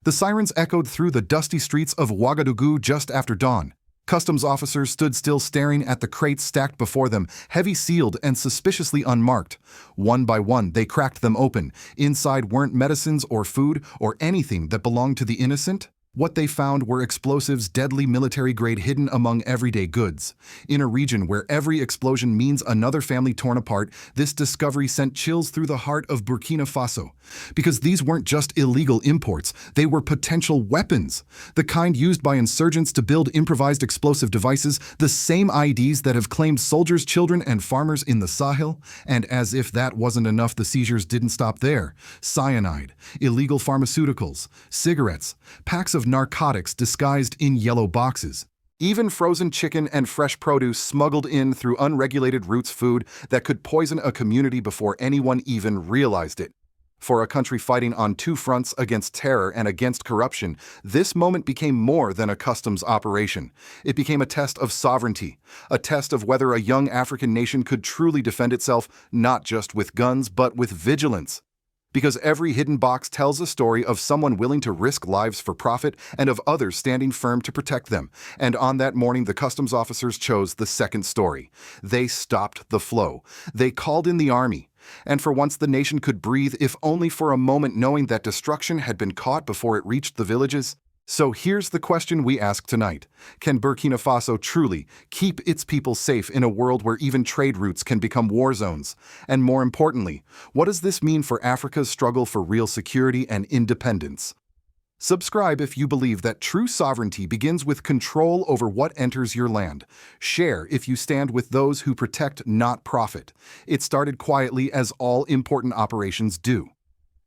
The sirens echoed through the dusty streets of Ouagadougou just after dawn. Customs officers stood still staring at the crates stacked before them, heavy sealed and suspiciously unmarked. One by one, they cracked them open. Inside weren't medicines or food or anything that belonged to the innocent. What they found were explosives, deadly military-grade hidden among everyday goods. In a region where every explosion means another family torn apart, this discovery sent chills through the heart of Burkina Faso. Because these weren't just illegal imports, they were potential weapons. The kind used by insurgents to build improvised explosive devices, the same IEDs that have claimed soldiers, children, and farmers in the Sahel. And as if that wasn't enough, the seizures didn't stop there. Cyanide, illegal pharmaceuticals, cigarettes, packs of narcotics disguised in yellow boxes. Even frozen chicken and fresh produce smuggled in through unregulated routes, food that could poison a community before anyone even realized it. For a country fighting on two fronts against terror and against corruption, this moment became more than a customs operation. It became a test of sovereignty, a test of whether a young African nation could truly defend itself, not just with guns, but with vigilance. Because every hidden box tells a story of someone willing to risk lives for profit and of others standing firm to protect them. And on that morning, the customs officers chose the second story. They stopped the flow. They called in the army. And for once, the nation could breathe, if only for a moment, knowing that destruction had been caught before it reached the villages. So here's the question we ask tonight. Can Burkina Faso truly keep its people safe in a world where even trade routes can become war zones? And more importantly, what does this mean for Africa's struggle for real security and independence? Subscribe if you believe that true sovereignty begins with control over what enters your land. Share if you stand with those who protect, not profit. It started quietly, as all important operations do.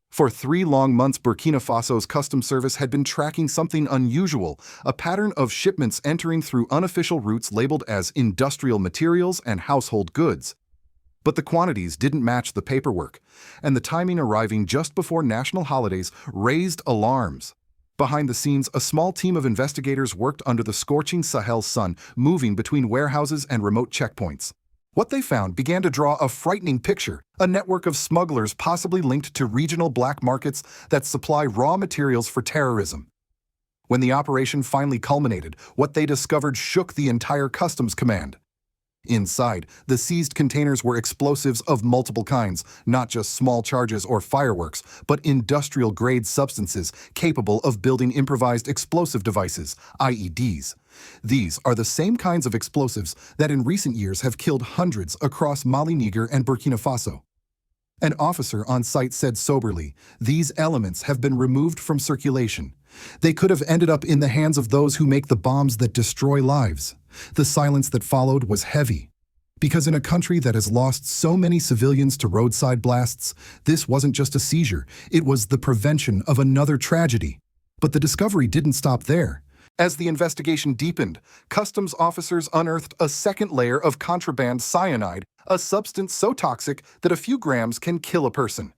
For 3 long months, Burkina Faso's customs service had been tracking something unusual, a pattern of shipments entering through unofficial routes labeled as industrial materials and household goods. But the quantities didn't match the paperwork, and the timing arriving just before national holidays raised alarms. Behind the scenes, a small team of investigators worked under the scorching Sahel sun, moving between warehouses and remote checkpoints. What they found began to draw a frightening picture, a network of smugglers possibly linked to regional black markets that supply raw materials for terrorism. When the operation finally culminated, what they discovered shook the entire customs command. Inside, the seized containers were explosives of multiple kinds, not just small charges or fireworks, but industrial-grade substances capable of building improvised explosive devices, IEDs. These are the same kinds of explosives that in recent years have killed hundreds across Mali, Niger, and Burkina Faso. An officer on site said soberly, "These elements have been removed from circulation. They could have ended up in the hands of those who make the bombs that destroy lives." The silence that followed was heavy. Because in a country that has lost so many civilians to roadside blasts, this wasn't just a seizure, it was the prevention of another tragedy. But the discovery didn't stop there. As the investigation deepened, customs officers unearthed a second layer of contraband cyanide, a substance so toxic that a few grams can kill a person.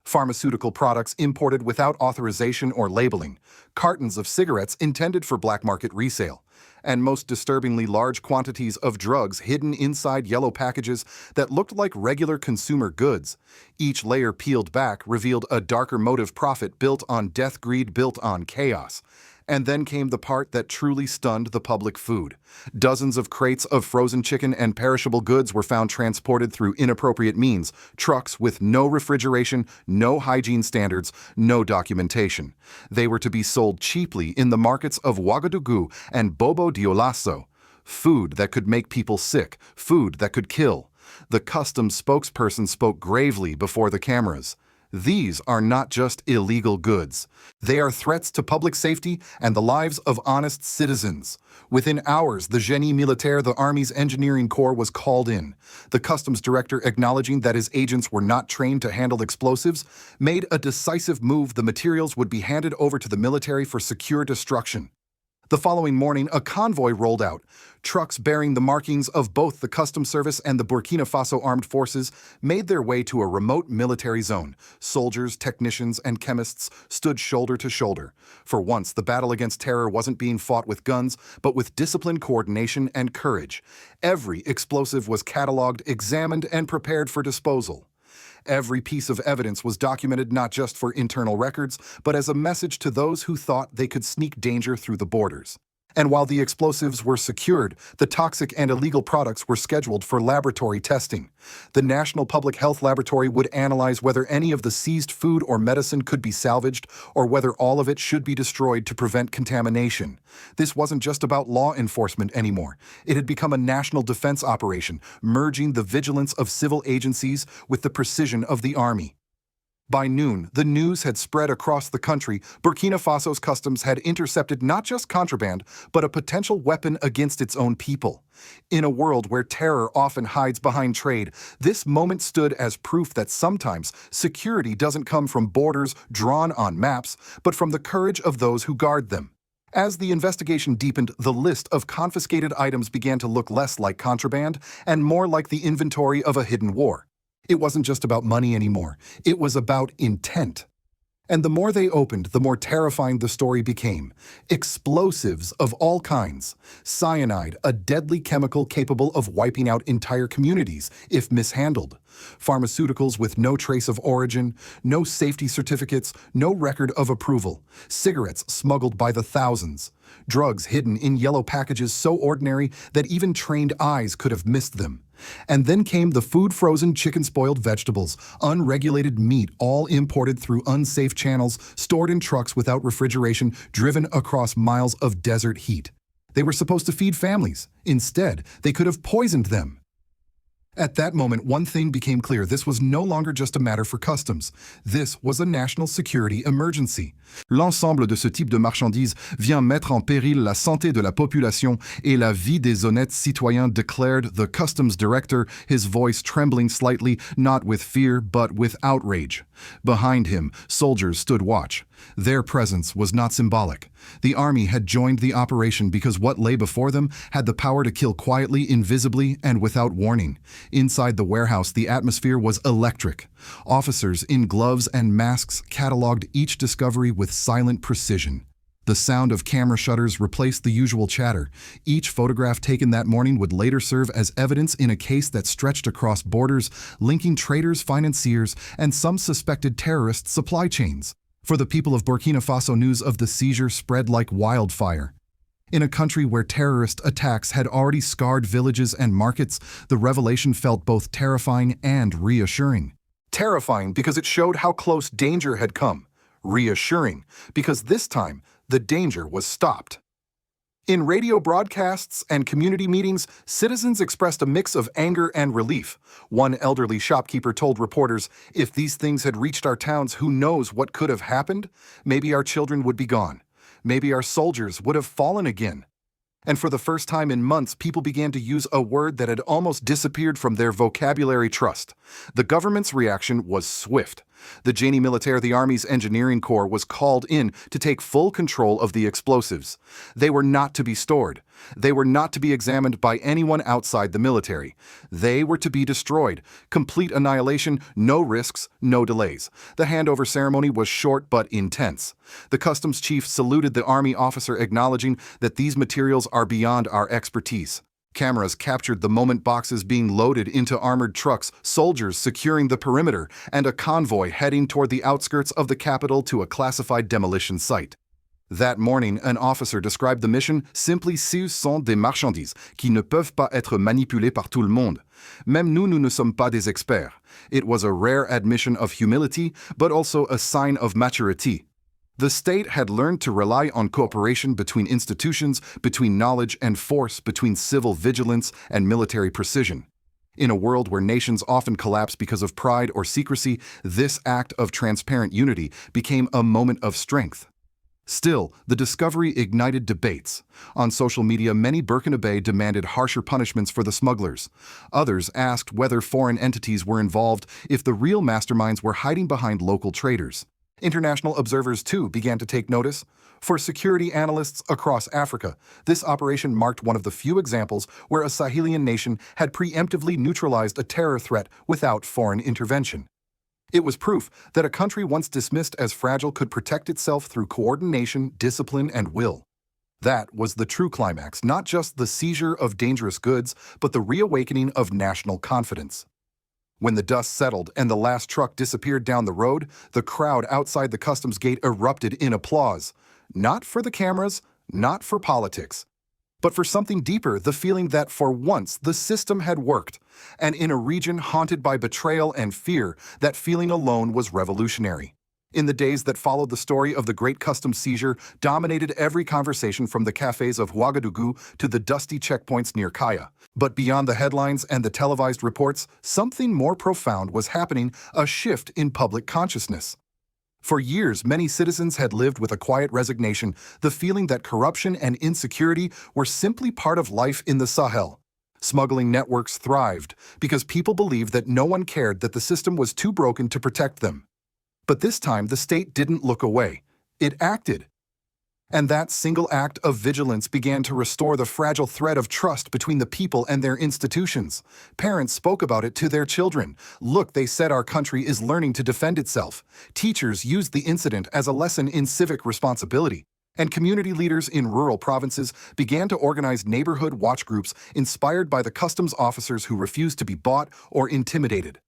Pharmaceutical products imported without authorization or labeling, cartons of cigarettes intended for black market resale, and most disturbingly, large quantities of drugs hidden inside yellow packages that looked like regular consumer goods. Each layer peeled back revealed a darker motive: profit built on death, greed built on chaos. And then came the part that truly stunned the public: food. Dozens of crates of frozen chicken and perishable goods were found transported through inappropriate means, trucks with no refrigeration, no hygiene standards, no documentation. They were to be sold cheaply in the markets of Ouagadougou and Bobo Dioulasso. Food that could make people sick, food that could kill. The customs spokesperson spoke gravely before the cameras. These are not just illegal goods. They are threats to public safety and the lives of honest citizens. Within hours, the génie militaire, the Army's engineering corps, was called in. The customs director, acknowledging that his agents were not trained to handle explosives, made a decisive move: the materials would be handed over to the military for secure destruction. The following morning, a convoy rolled out. Trucks bearing the markings of both the Customs Service and the Burkina Faso Armed Forces made their way to a remote military zone. Soldiers, technicians, and chemists stood shoulder to shoulder. For once, the battle against terror wasn't being fought with guns, but with disciplined coordination and courage. Every explosive was cataloged, examined, and prepared for disposal. Every piece of evidence was documented not just for internal records, but as a message to those who thought they could sneak danger through the borders. And while the explosives were secured, the toxic and illegal products were scheduled for laboratory testing. The National Public Health Laboratory would analyze whether any of the seized food or medicine could be salvaged or whether all of it should be destroyed to prevent contamination. This wasn't just about law enforcement anymore. It had become a national defense operation, merging the vigilance of civil agencies with the precision of the army. By noon, the news had spread across the country. Burkina Faso's customs had intercepted not just contraband, but a potential weapon against its own people. In a world where terror often hides behind trade, this moment stood as proof that sometimes security doesn't come from borders drawn on maps, but from the courage of those who guard them. As the investigation deepened, the list of confiscated items began to look less like contraband and more like the inventory of a hidden war. It wasn't just about money anymore. It was about intent. And the more they opened, the more terrifying the story became. Explosives of all kinds. Cyanide, a deadly chemical capable of wiping out entire communities if mishandled. Pharmaceuticals with no trace of origin, no safety certificates, no record of approval. Cigarettes smuggled by the thousands. Drugs hidden in yellow packages so ordinary that even trained eyes could have missed them. And then came the food-frozen chicken-spoiled vegetables, unregulated meat all imported through unsafe channels, stored in trucks without refrigeration, driven across miles of desert heat. They were supposed to feed families. Instead, they could have poisoned them. At that moment, one thing became clear. This was no longer just a matter for customs. This was a national security emergency. L'ensemble de ce type de marchandises vient mettre en péril la santé de la population et la vie des honnêtes citoyens, declared the customs director, his voice trembling slightly, not with fear but with outrage. Behind him, soldiers stood watch. Their presence was not symbolic. The army had joined the operation because what lay before them had the power to kill quietly, invisibly, and without warning. Inside the warehouse, the atmosphere was electric. Officers in gloves and masks cataloged each discovery with silent precision. The sound of camera shutters replaced the usual chatter. Each photograph taken that morning would later serve as evidence in a case that stretched across borders, linking traders, financiers, and some suspected terrorist supply chains. For the people of Burkina Faso, news of the seizure spread like wildfire. In a country where terrorist attacks had already scarred villages and markets, the revelation felt both terrifying and reassuring. Terrifying because it showed how close danger had come. Reassuring because this time, the danger was stopped. In radio broadcasts and community meetings, citizens expressed a mix of anger and relief. One elderly shopkeeper told reporters, "If these things had reached our towns, who knows what could have happened? Maybe our children would be gone. Maybe our soldiers would have fallen again." And for the first time in months, people began to use a word that had almost disappeared from their vocabulary: trust. The government's reaction was swift. The génie militaire, the Army's engineering corps, was called in to take full control of the explosives. They were not to be stored. They were not to be examined by anyone outside the military. They were to be destroyed. Complete annihilation, no risks, no delays. The handover ceremony was short but intense. The customs chief saluted the Army officer, acknowledging that these materials are beyond our expertise. Cameras captured the moment, boxes being loaded into armored trucks, soldiers securing the perimeter, and a convoy heading toward the outskirts of the capital to a classified demolition site. That morning, an officer described the mission simply: "Ce sont des marchandises qui ne peuvent pas être manipulées par tout le monde. Même nous ne sommes pas des experts." It was a rare admission of humility, but also a sign of maturity. The state had learned to rely on cooperation between institutions, between knowledge and force, between civil vigilance and military precision. In a world where nations often collapse because of pride or secrecy, this act of transparent unity became a moment of strength. Still, the discovery ignited debates. On social media, many Burkinabe demanded harsher punishments for the smugglers. Others asked whether foreign entities were involved, if the real masterminds were hiding behind local traders. International observers, too, began to take notice. For security analysts across Africa, this operation marked one of the few examples where a Sahelian nation had preemptively neutralized a terror threat without foreign intervention. It was proof that a country once dismissed as fragile could protect itself through coordination, discipline, and will. That was the true climax, not just the seizure of dangerous goods, but the reawakening of national confidence. When the dust settled and the last truck disappeared down the road, the crowd outside the customs gate erupted in applause. Not for the cameras, not for politics, but for something deeper, the feeling that for once the system had worked. And in a region haunted by betrayal and fear, that feeling alone was revolutionary. In the days that followed, the story of the Great Customs Seizure dominated every conversation, from the cafes of Ouagadougou to the dusty checkpoints near Kaya. But beyond the headlines and the televised reports, something more profound was happening, a shift in public consciousness. For years, many citizens had lived with a quiet resignation, the feeling that corruption and insecurity were simply part of life in the Sahel. Smuggling networks thrived because people believed that no one cared, that the system was too broken to protect them. But this time, the state didn't look away. It acted. And that single act of vigilance began to restore the fragile thread of trust between the people and their institutions. Parents spoke about it to their children. Look, they said, our country is learning to defend itself. Teachers used the incident as a lesson in civic responsibility. And community leaders in rural provinces began to organize neighborhood watch groups inspired by the customs officers who refused to be bought or intimidated.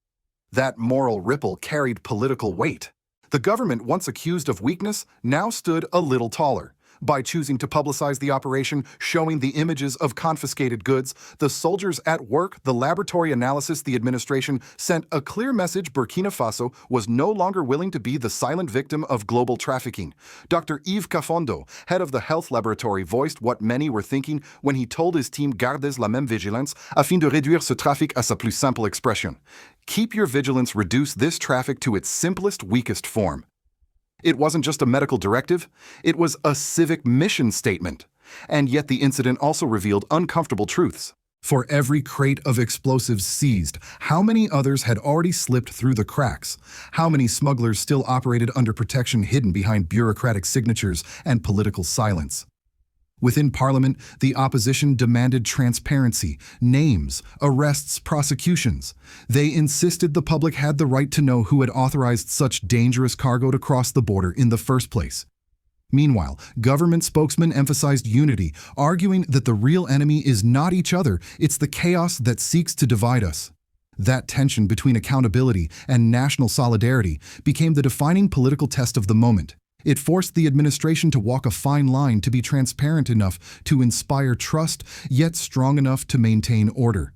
That moral ripple carried political weight. The government, once accused of weakness, now stood a little taller. By choosing to publicize the operation, showing the images of confiscated goods, the soldiers at work, the laboratory analysis, the administration sent a clear message: Burkina Faso was no longer willing to be the silent victim of global trafficking. Dr. Yves Kafondo, head of the health laboratory, voiced what many were thinking when he told his team, Gardez la même vigilance, afin de réduire ce trafic à sa plus simple expression. Keep your vigilance, reduce this traffic to its simplest, weakest form. It wasn't just a medical directive, it was a civic mission statement. And yet the incident also revealed uncomfortable truths. For every crate of explosives seized, how many others had already slipped through the cracks? How many smugglers still operated under protection, hidden behind bureaucratic signatures and political silence? Within Parliament, the opposition demanded transparency, names, arrests, prosecutions. They insisted the public had the right to know who had authorized such dangerous cargo to cross the border in the first place. Meanwhile, government spokesmen emphasized unity, arguing that the real enemy is not each other, it's the chaos that seeks to divide us. That tension between accountability and national solidarity became the defining political test of the moment. It forced the administration to walk a fine line, to be transparent enough to inspire trust, yet strong enough to maintain order.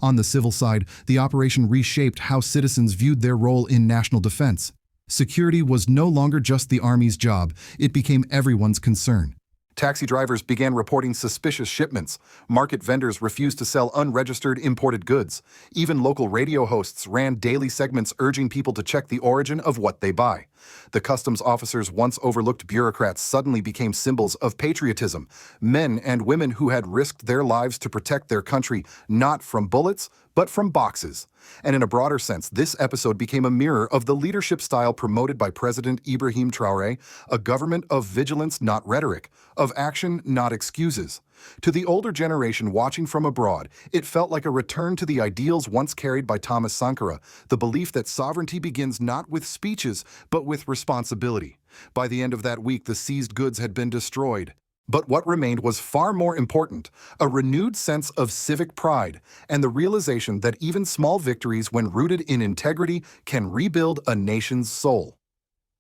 On the civil side, the operation reshaped how citizens viewed their role in national defense. Security was no longer just the army's job, it became everyone's concern. Taxi drivers began reporting suspicious shipments. Market vendors refused to sell unregistered imported goods. Even local radio hosts ran daily segments urging people to check the origin of what they buy. The customs officers, once overlooked bureaucrats, suddenly became symbols of patriotism. Men and women who had risked their lives to protect their country, not from bullets, but from boxes. And in a broader sense, this episode became a mirror of the leadership style promoted by President Ibrahim Traoré, a government of vigilance, not rhetoric, of action, not excuses. To the older generation watching from abroad, it felt like a return to the ideals once carried by Thomas Sankara, the belief that sovereignty begins not with speeches, but with responsibility. By the end of that week, the seized goods had been destroyed. But what remained was far more important: a renewed sense of civic pride and the realization that even small victories, when rooted in integrity, can rebuild a nation's soul.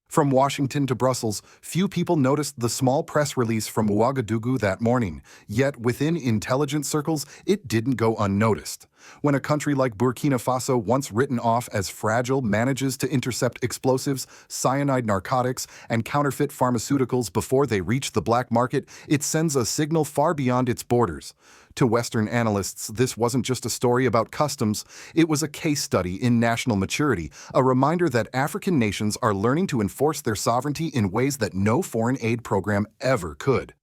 From Washington to Brussels, few people noticed the small press release from Ouagadougou that morning, yet within intelligence circles, it didn't go unnoticed. When a country like Burkina Faso, once written off as fragile, manages to intercept explosives, cyanide, narcotics, and counterfeit pharmaceuticals before they reach the black market, it sends a signal far beyond its borders. To Western analysts, this wasn't just a story about customs, it was a case study in national maturity, a reminder that African nations are learning to enforce their sovereignty in ways that no foreign aid program ever could.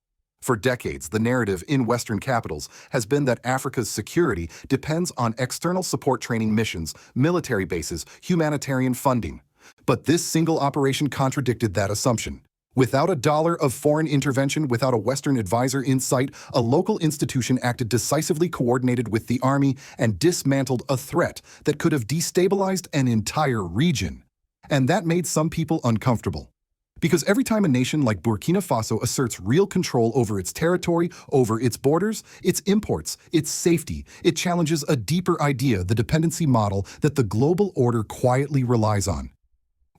For decades, the narrative in Western capitals has been that Africa's security depends on external support, training missions, military bases, humanitarian funding. But this single operation contradicted that assumption. Without a dollar of foreign intervention, without a Western advisor in sight, a local institution acted decisively, coordinated with the army, and dismantled a threat that could have destabilized an entire region. And that made some people uncomfortable. Because every time a nation like Burkina Faso asserts real control over its territory, over its borders, its imports, its safety, it challenges a deeper idea, the dependency model that the global order quietly relies on.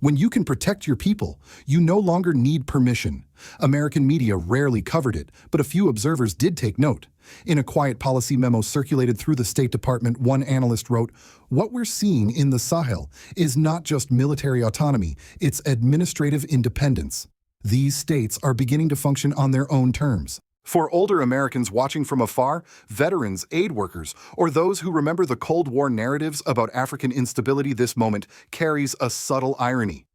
When you can protect your people, you no longer need permission. American media rarely covered it, but a few observers did take note. In a quiet policy memo circulated through the State Department, one analyst wrote, "What we're seeing in the Sahel is not just military autonomy, it's administrative independence. These states are beginning to function on their own terms." For older Americans watching from afar, veterans, aid workers, or those who remember the Cold War narratives about African instability, this moment carries a subtle irony.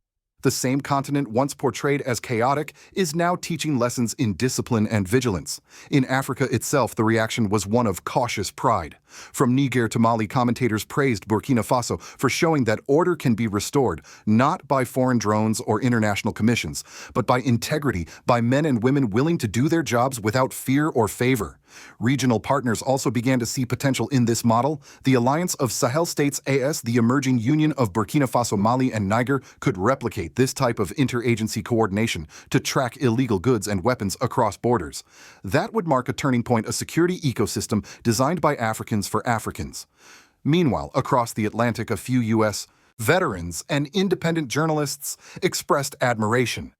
The same continent once portrayed as chaotic is now teaching lessons in discipline and vigilance. In Africa itself, the reaction was one of cautious pride. From Niger to Mali, commentators praised Burkina Faso for showing that order can be restored, not by foreign drones or international commissions, but by integrity, by men and women willing to do their jobs without fear or favor. Regional partners also began to see potential in this model. The Alliance of Sahel States AS, the emerging union of Burkina Faso, Mali, and Niger, could replicate this type of interagency coordination to track illegal goods and weapons across borders. That would mark a turning point, a security ecosystem designed by Africans for Africans. Meanwhile, across the Atlantic, a few U.S. veterans and independent journalists expressed admiration.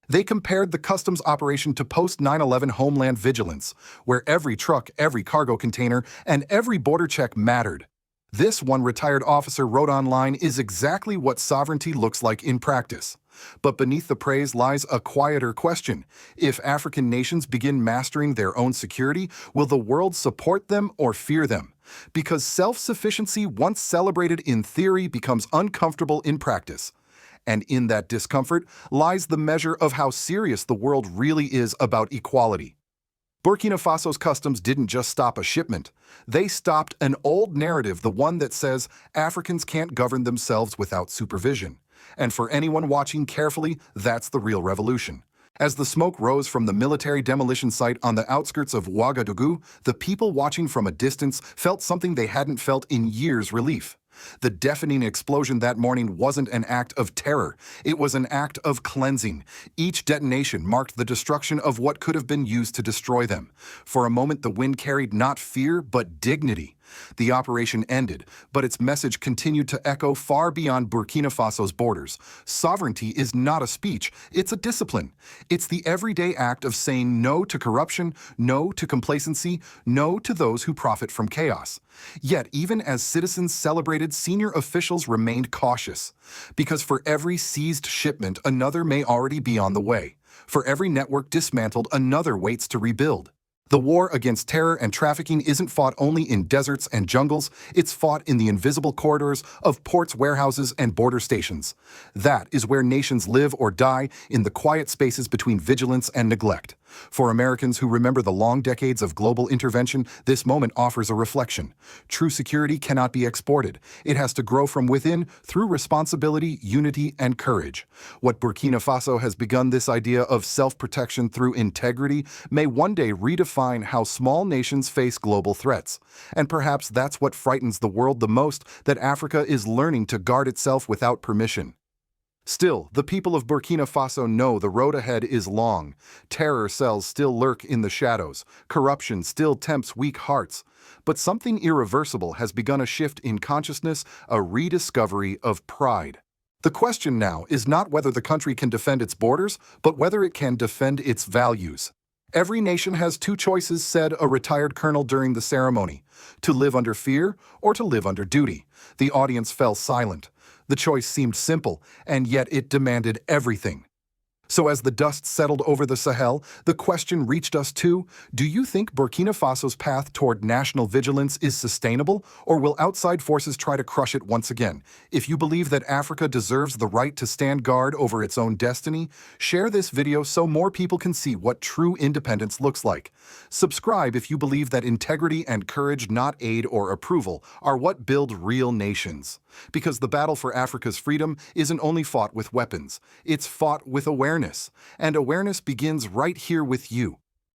They compared the customs operation to post-9/11 homeland vigilance, where every truck, every cargo container, and every border check mattered. This, one retired officer wrote online, is exactly what sovereignty looks like in practice. But beneath the praise lies a quieter question. If African nations begin mastering their own security, will the world support them or fear them? Because self-sufficiency, once celebrated in theory, becomes uncomfortable in practice. And in that discomfort lies the measure of how serious the world really is about equality. Burkina Faso's customs didn't just stop a shipment. They stopped an old narrative, the one that says Africans can't govern themselves without supervision. And for anyone watching carefully, that's the real revolution. As the smoke rose from the military demolition site on the outskirts of Ouagadougou, the people watching from a distance felt something they hadn't felt in years: relief. The deafening explosion that morning wasn't an act of terror. It was an act of cleansing. Each detonation marked the destruction of what could have been used to destroy them. For a moment, the wind carried not fear, but dignity. The operation ended, but its message continued to echo far beyond Burkina Faso's borders. Sovereignty is not a speech, it's a discipline. It's the everyday act of saying no to corruption, no to complacency, no to those who profit from chaos. Yet, even as citizens celebrated, senior officials remained cautious. Because for every seized shipment, another may already be on the way. For every network dismantled, another waits to rebuild. The war against terror and trafficking isn't fought only in deserts and jungles, it's fought in the invisible corridors of ports, warehouses, and border stations. That is where nations live or die, in the quiet spaces between vigilance and neglect. For Americans who remember the long decades of global intervention, this moment offers a reflection. True security cannot be exported. It has to grow from within through responsibility, unity, and courage. What Burkina Faso has begun, this idea of self-protection through integrity, may one day redefine how small nations face global threats. And perhaps that's what frightens the world the most, that Africa is learning to guard itself without permission. Still, the people of Burkina Faso know the road ahead is long. Terror cells still lurk in the shadows. Corruption still tempts weak hearts. But something irreversible has begun, a shift in consciousness, a rediscovery of pride. The question now is not whether the country can defend its borders, but whether it can defend its values. Every nation has two choices, said a retired colonel during the ceremony: to live under fear or to live under duty. The audience fell silent. The choice seemed simple, and yet it demanded everything. So as the dust settled over the Sahel, the question reached us too: do you think Burkina Faso's path toward national vigilance is sustainable, or will outside forces try to crush it once again? If you believe that Africa deserves the right to stand guard over its own destiny, share this video so more people can see what true independence looks like. Subscribe if you believe that integrity and courage, not aid or approval, are what build real nations. Because the battle for Africa's freedom isn't only fought with weapons, it's fought with awareness. And awareness begins right here with you.